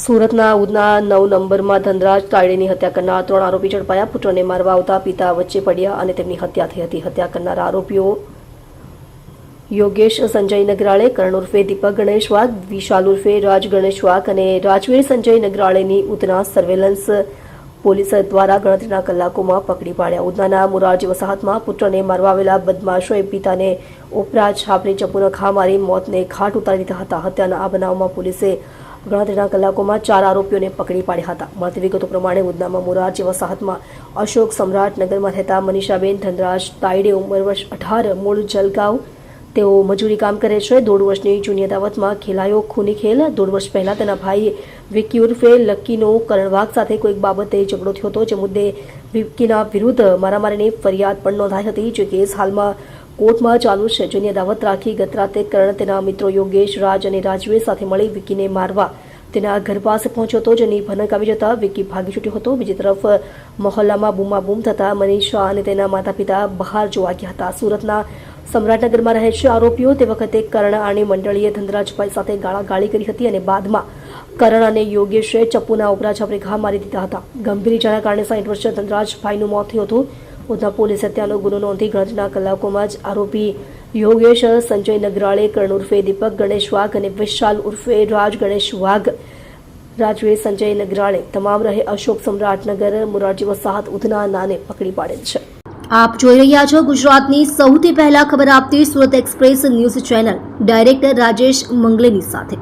સુરતના ઉધના 9 નંબરમાં ધનરાજ તાયડેની હત્યા કરનાર 3 આરોપી ઝડપાયા. પુત્રને મારવા આવતા પિતા વચ્ચે પડ્યા અને તેમની હત્યા થઈ હતી. હત્યા કરનારા આરોપીઓ યોગેશ સંજય નગરાળે, કરણ ઉર્ફે દીપક ગણેશ વાઘ, વિશાલ ઉર્ફે રાજ ગણેશ વાઘ અને રાજવીર સંજય નગરાળેની ઉધના સર્વેલન્સ પોલીસ દ્વારા ગણતરીના કલાકોમાં પકડી પાડ્યા. ઉધનાના મોરારજી વસાહતમાં પુત્રને મારવા આવેલા બદમાશોએ પિતાને ઉપરા છાપરી ચપ્પુનો ઘા મારી મોતને ઘાટ ઉતારી દીધા હતા. હત્યાના આ બનાવમાં પોલીસે ગણતરીના કલાકોમાં 4 આરોપીઓને પકડી પાડ્યા હતા. મળતી વિગતો પ્રમાણે ઉધનામાં મોરારજી વસાહતમાં અશોક સમ્રાટ નગરમાં રહેતા મનીષાબેન ધનરાજ તાયડે, ઉંમર વર્ષ 18, મૂળ જલગાંવ, તેઓ મજૂરી કામ કરે છે. 1.5 વર્ષની જૂની અદાવતમાં ખેલાયો ખૂની ખેલ. 1.5 વર્ષ પહેલા તેના ભાઈ વિકી ઉર્ફે લક્કીનો કરણ વાઘ સાથે કોઈક બાબતે ઝઘડો થયો હતો, જે મુદ્દે વિકીના વિરુદ્ધ મારામારીની ફરિયાદ પણ નોંધાઈ હતી, જે કેસ હાલમાં કોર્ટમાં ચાલુ છે. જેની અદાવત રાખી ગત રાતે કરણ તેના મિત્રો યોગેશ, રાજ અને રાજવીર સાથે મળી વિકીને મારવા તેના ઘર પાસે પહોંચ્યો હતો, જેની ભનક આવી જતા વિકી ભાગી છૂટ્યો હતો. બીજી તરફ મહોલ્લામાં બૂમાબૂમ થતા મનીષા અને તેના માતા પિતા બહાર જોવા ગયા હતા. સુરતના સમ્રાટનગરમાં રહે છે આરોપીઓ. તે વખતે કરણ અને મંડળીએ ધનરાજભાઈ સાથે ગાળાગાળી કરી હતી અને બાદમાં કરણ અને યોગેશે ચપ્પુના ઉપરા છાપરે ઘા મારી દીધા હતા. ગંભીર ઇજાના કારણે 60 વર્ષીય ધનરાજભાઈનું મોત થયું હતું. ઉધના પોલીસે હત્યાનો ગુનો નોંધી ગણતરીના કલાકોમાં જ આરોપી યોગેશ સંજય નગરાળે, કરણ ઉર્ફે દીપક ગણેશ વાઘ અને વિશાલ ઉર્ફે રાજ ગણેશ વાઘ, રાજવીર સંજય નગરાળે તમામ રહે અશોક સમ્રાટનગર, મોરારજી વસાહત, ઉધના નાને પકડી પાડેલ છે. આપ જોઈ રહ્યા છો ગુજરાતની સૌથી પહેલા ખબર આપતી Surat express news channel, director Rajesh મંગલેની સાથે.